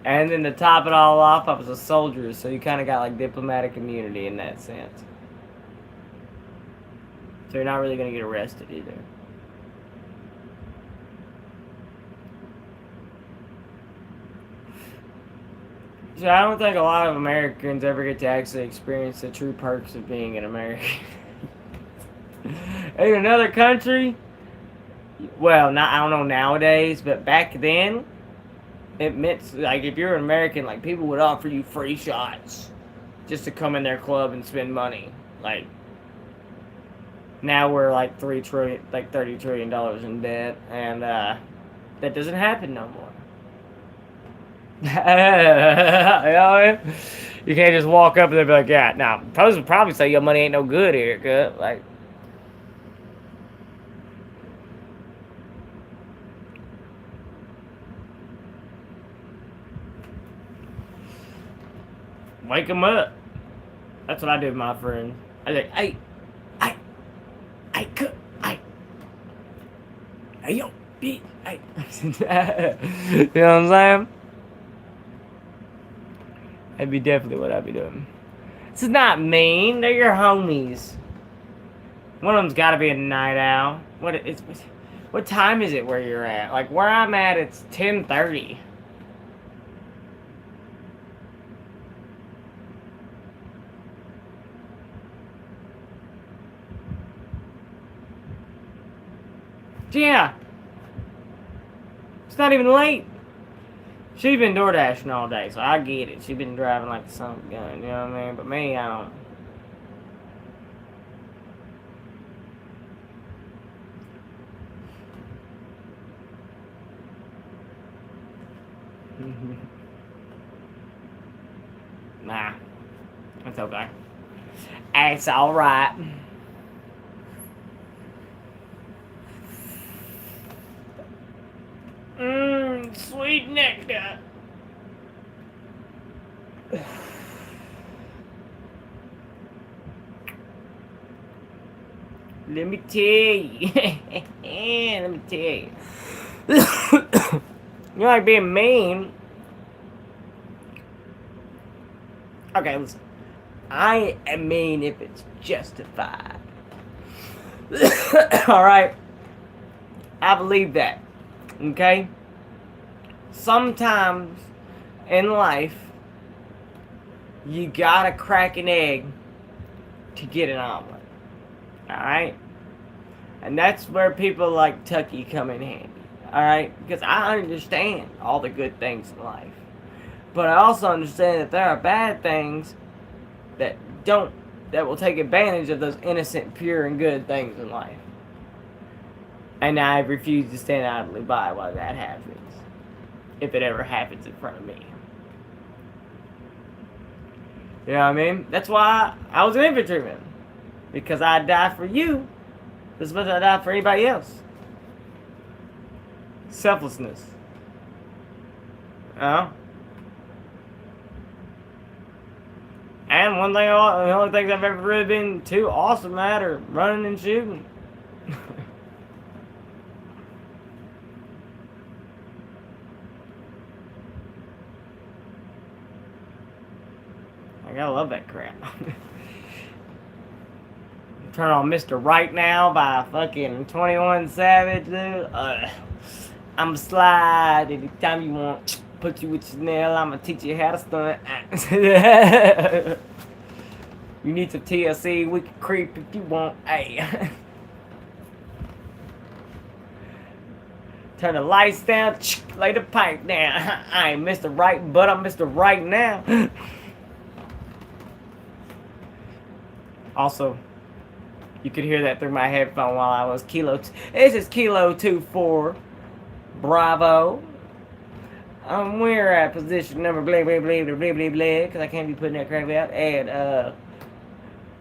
And then to top it all off, I was a soldier, so you kind of got like diplomatic immunity in that sense. So you're not really going to get arrested either. So I don't think a lot of Americans ever get to actually experience the true perks of being an American. In another country, well, not I don't know nowadays, but back then, it meant like if you're an American, like people would offer you free shots just to come in their club and spend money. Like now we're like $30 trillion in debt, and that doesn't happen no more. You know what I mean? You can't just walk up and they'll be like, yeah, now, Post would probably say your money ain't no good here, cut. Like, wake them up. That's what I do with my friends. I like, hey, cut, hey, yo, bitch, hey. You know what I'm saying? That'd be definitely what I'd be doing. This is not mean. They're your homies. One of them's got to be a night owl. What time is it where you're at? Like where I'm at, it's 10:30. Yeah. It's not even late. She's been door dashing all day, so I get it. She's been driving like the son of a gun, you know what I mean? But me, I don't. Nah. It's okay. It's alright. Sweet nectar. Let me tell you. Let me tell you. You like being mean. Okay, listen. I am mean if it's justified. Alright? I believe that. Okay? Sometimes in life, you gotta crack an egg to get an omelet. Alright? And that's where people like Tucky come in handy. Alright? Because I understand all the good things in life. But I also understand that there are bad things that will take advantage of those innocent, pure, and good things in life. And I refuse to stand idly by while that happens. If it ever happens in front of me. You know what I mean? That's why I was an infantryman. Because I'd die for you as much as I'd die for anybody else. Selflessness. You know? And the only things I've ever really been too awesome at are running and shooting. I love that crap. Turn on Mr. Right Now by fucking 21 Savage, dude. I'm slide anytime you want. Put you with Chanel, I'ma teach you how to stunt. You need some TLC, we can creep if you want. Hey. Turn the lights down, lay the pipe down. I ain't Mr. Right, but I'm Mr. Right Now. Also, you could hear that through my headphone while I was This is Kilo 24 Bravo. We're at position number blah blah blah blah blah blah blah, because I can't be putting that crap out. And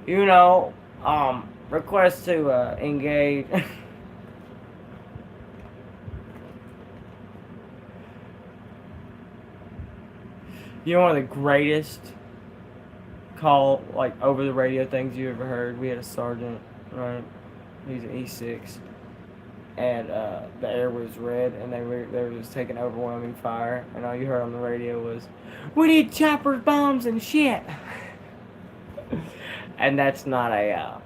you know, request to engage. You know, one of the greatest call, like, over the radio things you ever heard? We had a sergeant, right? He's an E6. And the air was red, and they were just taking overwhelming fire. And all you heard on the radio was, "We need choppers, bombs, and shit." And that's not a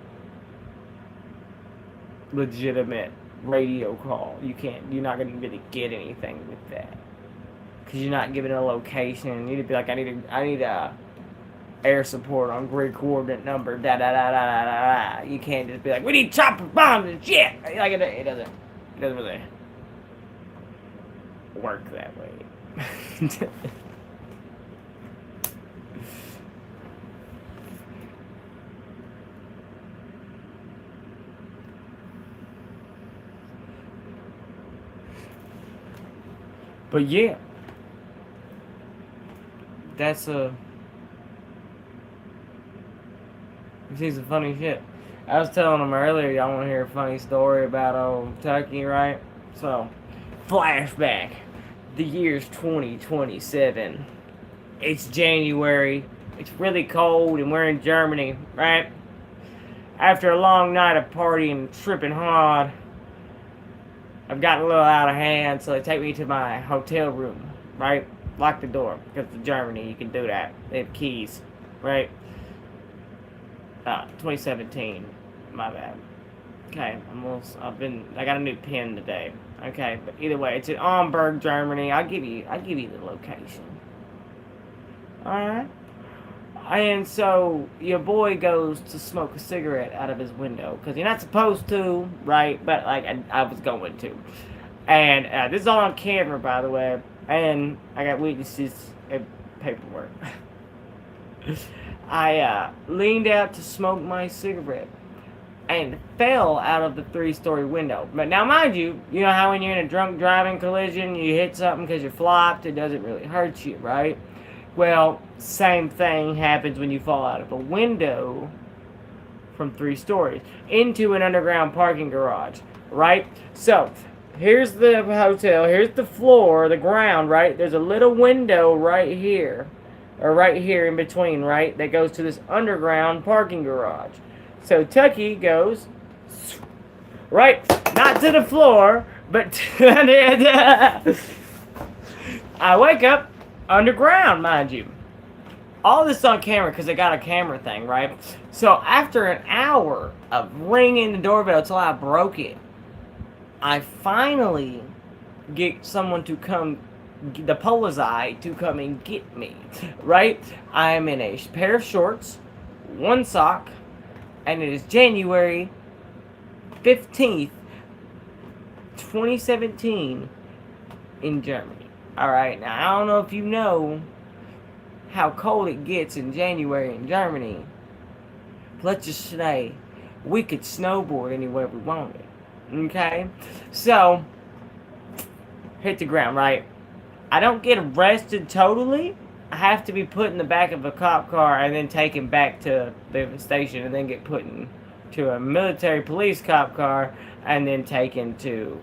legitimate radio call. You're not gonna really get anything with that. Because you're not giving a location. You need to be like, I need air support on grid coordinate number, da da da da da da da. You can't just be like, "We need chopper bombs and shit." Like, it doesn't really work that way. But yeah, that's you see some funny shit. I was telling them earlier, y'all want to hear a funny story about old Tucky, right? So, flashback. The year's 2027. It's January. It's really cold, and we're in Germany, right? After a long night of partying and tripping hard, I've gotten a little out of hand, so they take me to my hotel room, right? Lock the door, because in Germany you can do that. They have keys, right? 2017, my bad. Okay, I got a new pen today. Okay, but either way, it's in Hamburg, Germany. I'll give you the location. Alright? And so, your boy goes to smoke a cigarette out of his window. Because you're not supposed to, right? But, like, I was going to. And this is all on camera, by the way. And I got witnesses and paperwork. I leaned out to smoke my cigarette. And fell out of the 3-story window. But now, mind you, you know how when you're in a drunk driving collision, you hit something because you're flopped, it doesn't really hurt you, right? Well, same thing happens when you fall out of a window from 3 stories into an underground parking garage, right? So, here's the hotel, here's the floor, the ground, right? There's a little window right here, or right here in between, right? That goes to this underground parking garage. So, Tucky goes, right, not to the floor, but I wake up underground, mind you. All this on camera because I got a camera thing, right? So after an hour of ringing the doorbell till I broke it, I finally get someone to come, the Polizei, to come and get me, right? I'm in a pair of shorts, 1 sock, and it is January 15th, 2017 in Germany. Alright, now I don't know if you know how cold it gets in January in Germany. Let's just say we could snowboard anywhere we wanted. Okay? So, hit the ground, right? I don't get arrested totally. I have to be put in the back of a cop car and then taken back to the station and then get put into a military police cop car and then taken to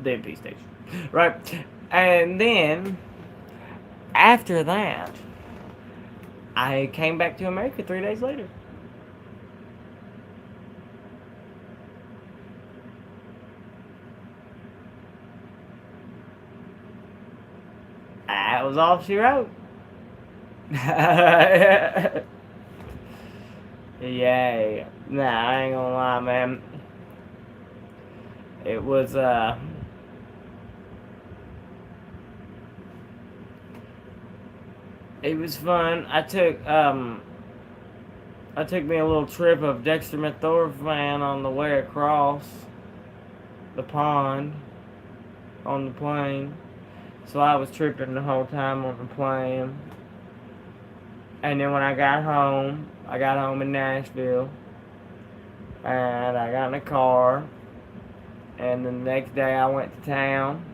the MP station. Right? And then, after that, I came back to America 3 days later. That was all she wrote. Yay. Nah, I ain't gonna lie, man. It was, it was fun. I took me a little trip of dextromethorphan on the way across the pond on the plane. So I was tripping the whole time on the plane. And then when I got home in Nashville. And I got in a car. And the next day I went to town.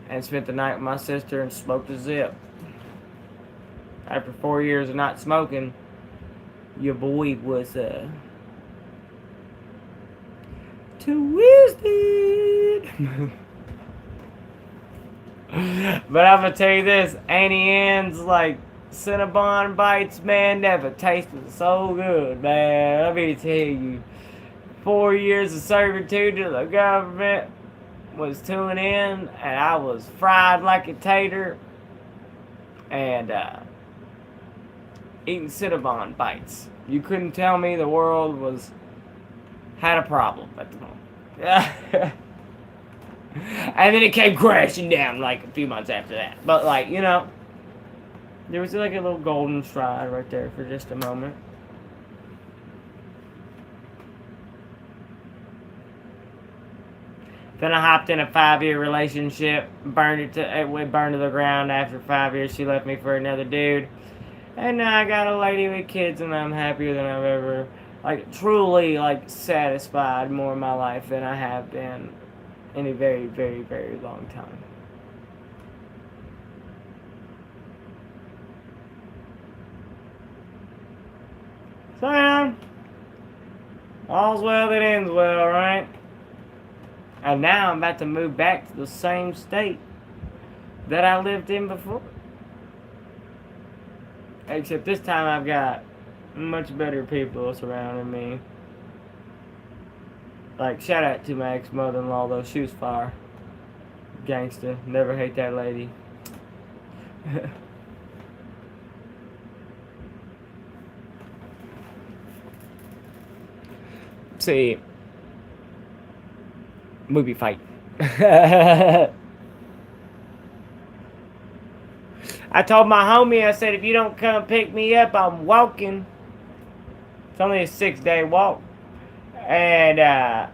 and spent the night with my sister and smoked a zip. After 4 years of not smoking, your boy was twisted. But I'm gonna tell you this, Annie Ann's like Cinnabon bites, man, never tasted so good, man. Let me tell you, 4 years of servitude to the government was tuning in, and I was fried like a tater, and eating Cinnabon bites. You couldn't tell me the world had a problem at the moment. And then it came crashing down like a few months after that. But like, you know, there was like a little golden stride right there for just a moment. Then I hopped in a 5-year relationship, it burned to the ground. After 5 years, she left me for another dude. And now I got a lady with kids, and I'm happier than I've ever, like, truly, like, satisfied more in my life than I have been in a very, very, very long time. So, yeah, all's well that ends well, right? And now I'm about to move back to the same state that I lived in before. Except this time I've got much better people surrounding me. Like, shout out to my ex-mother-in-law, though. She was fire. Gangsta. Never hate that lady. See, movie fight. I told my homie, I said, if you don't come pick me up, I'm walking. It's only a 6-day walk. And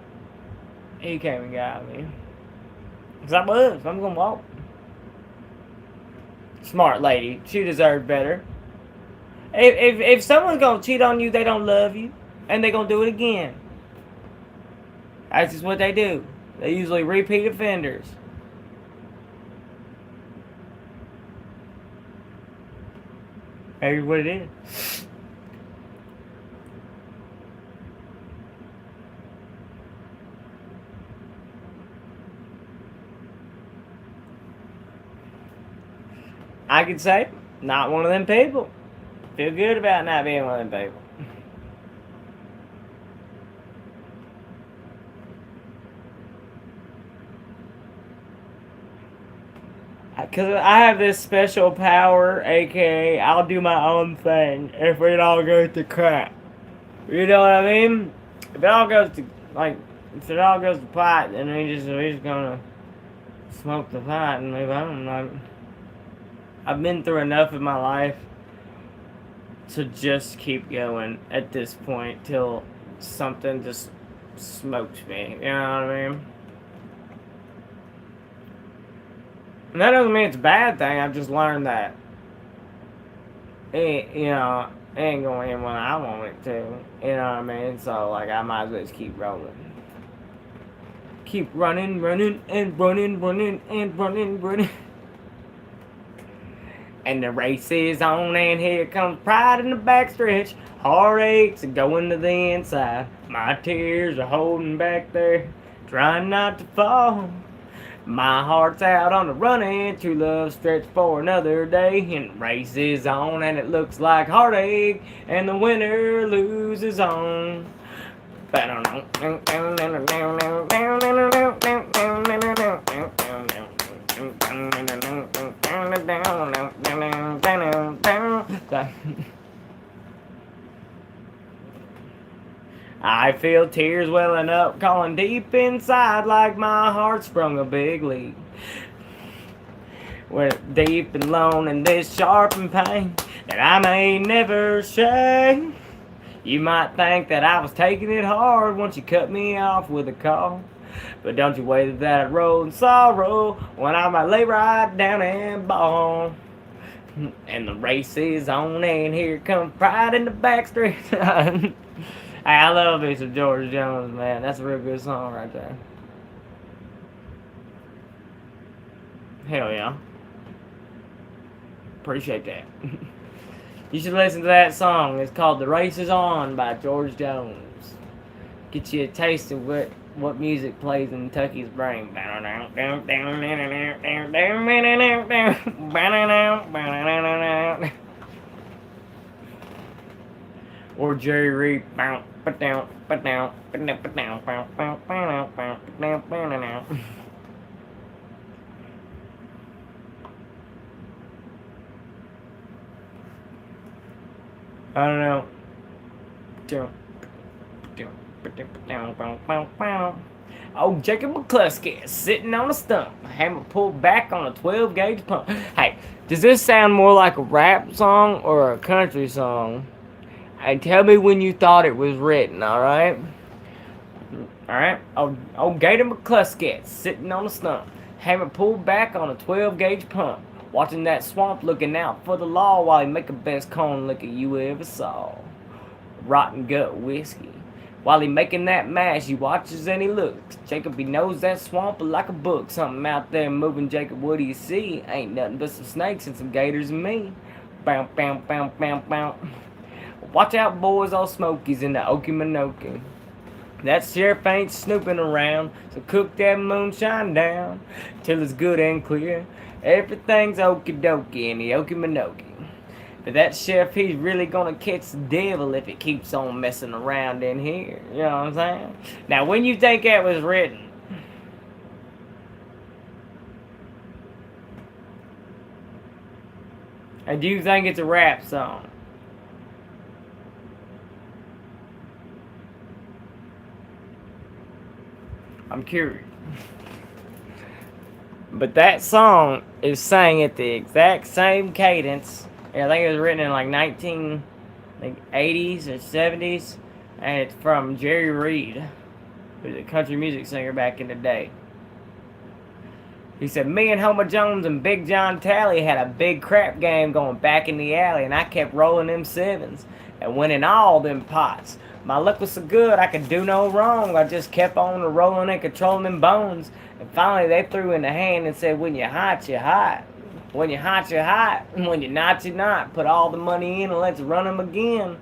he came and got me. Because I'm going to walk. Smart lady. She deserved better. If someone's going to cheat on you, they don't love you. And they're going to do it again. That's just what they do. They usually repeat offenders. Maybe what it is. I could say, not one of them people. Feel good about not being one of them people. Because I have this special power, aka I'll do my own thing if it all goes to crap. You know what I mean? If it all goes to, like, if it all goes to pot, then we're just gonna smoke the pot and move on. Like, I've been through enough in my life to just keep going at this point till something just smokes me. You know what I mean? And that doesn't mean it's a bad thing. I've just learned that it ain't going in when I want it to. You know what I mean? So, like, I might as well just keep rolling. Keep running, running, and running, running, and running, running. And the race is on, and here comes pride in the backstretch. Heartaches are going to the inside. My tears are holding back there, trying not to fall. My heart's out on the running, true love stretched for another day. And the race is on, and it looks like heartache, and the winner loses on. I feel tears welling up, calling deep inside like my heart sprung a big leak. We're deep and alone in this sharp and pain that I may never shake. You might think that I was taking it hard once you cut me off with a call. But don't you wait that road in sorrow when I might lay right down and bawl. And the race is on, and here comes pride in the backstreet. Hey, I love me some George Jones, man. That's a real good song right there. Hell yeah. Appreciate that. You should listen to that song. It's called "The Race Is On" by George Jones. Get you a taste of what music plays in Tucky's brain. Or Jerry Reed. I don't know. Oh, Jacob McCluskey sitting on a stump, hammer pulled back on a 12-gauge pump. Hey, does this sound more like a rap song or a country song? And tell me when you thought it was written, alright? Alright? Oh, Gator McCluskey sitting on a stump, hammer pulled back on a 12-gauge pump, watching that swamp looking out for the law while he make the best corn liquor you ever saw. Rotten gut whiskey. While he making that mash, he watches and he looks. Jacob, he knows that swamp like a book. Something out there moving, Jacob, what do you see? Ain't nothing but some snakes and some gators and me. Bam, bam, bam, bam, bam. Watch out, boys, all smokies in the Okefenokee. That sheriff ain't snooping around, so cook that moonshine down till it's good and clear. Everything's okie dokie in the Okefenokee. But that sheriff, he's really gonna catch the devil if it keeps on messing around in here. You know what I'm saying? Now, when you think that was written? And do you think it's a rap song? I'm curious. But that song is sang at the exact same cadence. I think it was written in like 1980s or 70s. And it's from Jerry Reed, who's a country music singer back in the day. He said, me and Homer Jones and Big John Tally had a big crap game going back in the alley, and I kept rolling them sevens and winning all them pots. My luck was so good I could do no wrong. I just kept on rolling and controlling them bones. And finally they threw in the hand and said, when you're hot, you're hot. When you're hot, you're hot. And when you're not, you're not. Put all the money in and let's run them again.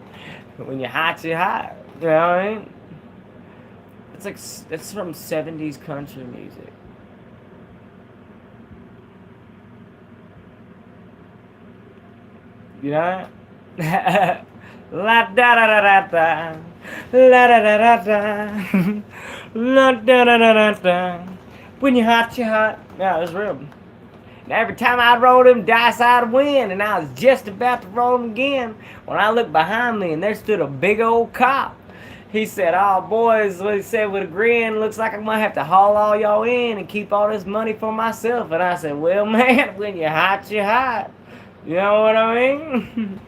When you're hot, you're hot. You know what I mean? It's from 70s country music. You know? La da da da da da. La da da da da. La da da da da da. When you're hot, you're hot. Yeah, it's real. Now every time I rolled them dice, I'd win, and I was just about to roll them again when I looked behind me and there stood a big old cop. He said, oh boys, what he said with a grin, looks like I'm gonna have to haul all y'all in and keep all this money for myself. And I said, well man, when you're hot, you're hot. You know what I mean?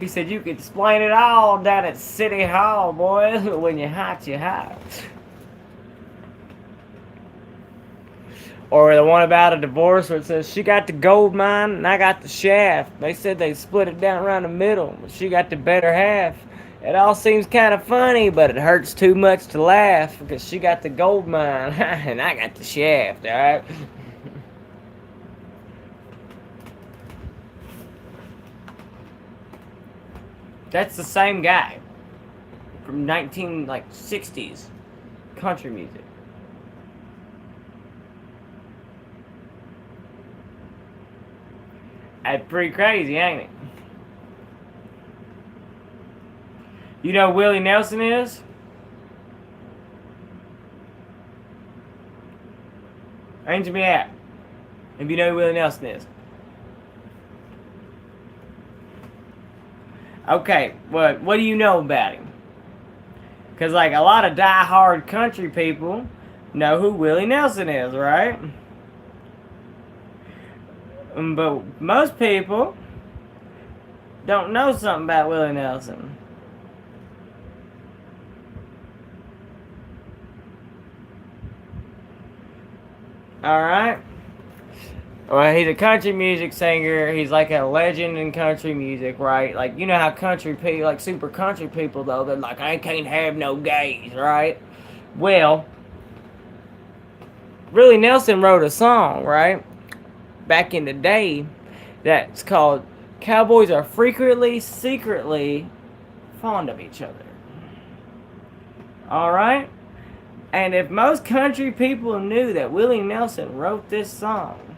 He said, you can explain it all down at City Hall, boys. When you're hot, you're hot. Or the one about a divorce where it says, she got the gold mine and I got the shaft. They said they split it down around the middle, but she got the better half. It all seems kind of funny, but it hurts too much to laugh because she got the gold mine and I got the shaft, alright? That's the same guy from 60s country music. That's pretty crazy, ain't it? You know who Willie Nelson is? Answer me out. If you know who Willie Nelson is. Okay, what do you know about him? Because, like, a lot of die-hard country people know who Willie Nelson is, right? But most people don't know something about Willie Nelson. Alright? Well, he's a country music singer. He's like a legend in country music, right? Like, you know how country people, like super country people, though, they're like, I can't have no gays, right? Well, Willie Nelson wrote a song, right? Back in the day, that's called "Cowboys Are Frequently Secretly Fond of Each Other." All right? And if most country people knew that Willie Nelson wrote this song,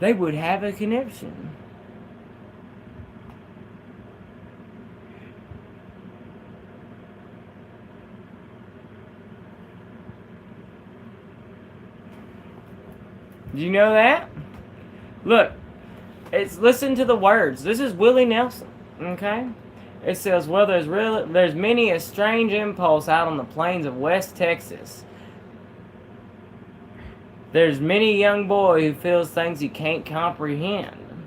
they would have a connection. Do you know that? Look, listen to the words. This is Willie Nelson, okay? It says, well, there's many a strange impulse out on the plains of West Texas. There's many a young boy who feels things he can't comprehend.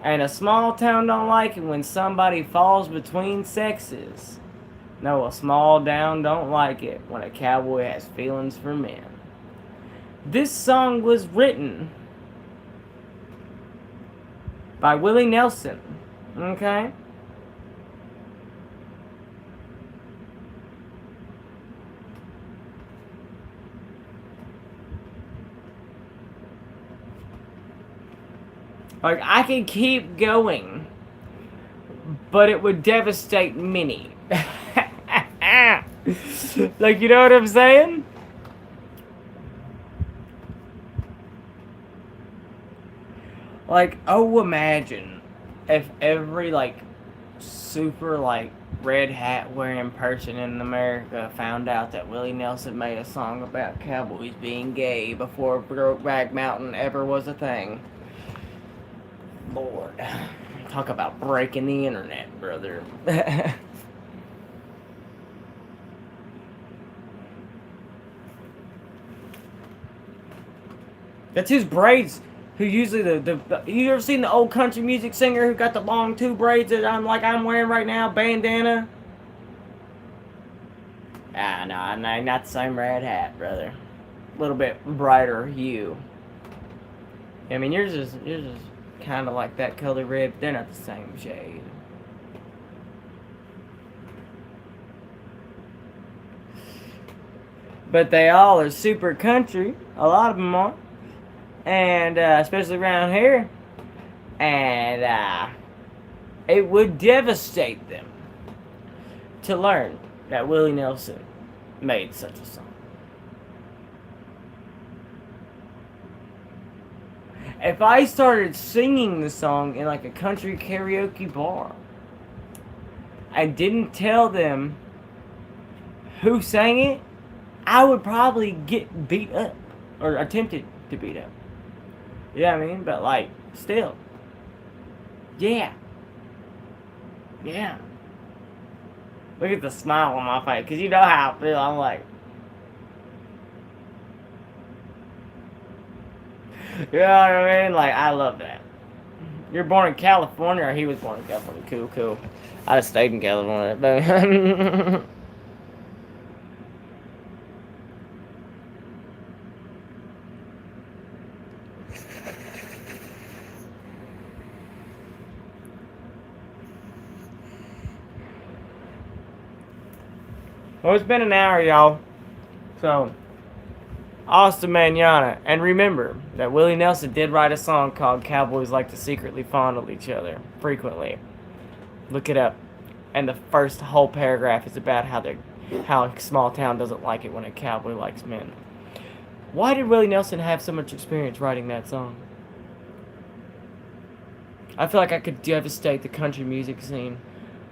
And a small town don't like it when somebody falls between sexes. No, a small town don't like it when a cowboy has feelings for men. This song was written by Willie Nelson, okay? Like, I can keep going, but it would devastate many. Like, you know what I'm saying? Like, oh, imagine if every, like, super, like, red hat wearing person in America found out that Willie Nelson made a song about cowboys being gay before Brokeback Mountain ever was a thing. Lord, talk about breaking the internet, brother. That's his braids. Who usually you ever seen the old country music singer who got the long two braids that I'm wearing right now, bandana? Ah, no, not the same red hat, brother. A little bit brighter hue. I mean, yours is kind of like that color red, but they're not the same shade. But they all are super country. A lot of them are. And especially around here, and it would devastate them to learn that Willie Nelson made such a song. If I started singing the song in like a country karaoke bar and didn't tell them who sang it, I would probably get beat up or attempted to beat up. You know what I mean? But, like, still. Yeah. Yeah. Look at the smile on my face, because you know how I feel. I'm like... You know what I mean? Like, I love that. You're born in California, or he was born in California. Cool, cool. I just stayed in California. Well, it's been an hour, y'all. So, hasta mañana. And remember that Willie Nelson did write a song called Cowboys Like to Secretly Fondle Each Other Frequently. Look it up. And the first whole paragraph is about how a small town doesn't like it when a cowboy likes men. Why did Willie Nelson have so much experience writing that song? I feel like I could devastate the country music scene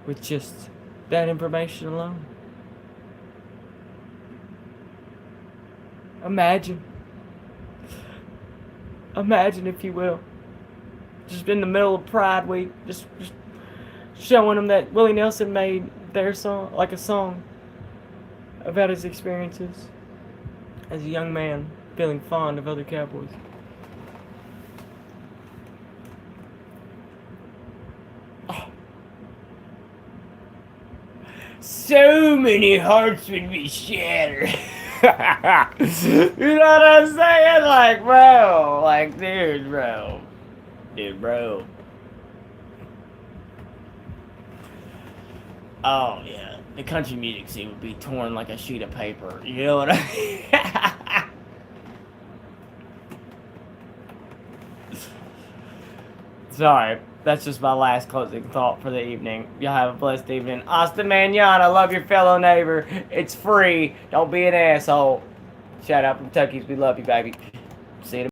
with just that information alone. Imagine, if you will, just in the middle of Pride Week, just showing them that Willie Nelson made their song, like a song, about his experiences as a young man feeling fond of other cowboys. Oh. So many hearts would be shattered. You know what I'm saying? Like, bro. Like, dude, bro. Oh yeah, the country music scene would be torn like a sheet of paper. You know what I mean? Sorry, that's just my last closing thought for the evening. Y'all have a blessed evening. Hasta mañana. Love your fellow neighbor. It's free. Don't be an asshole. Shout out from Tucky's. We love you, baby. See you tomorrow.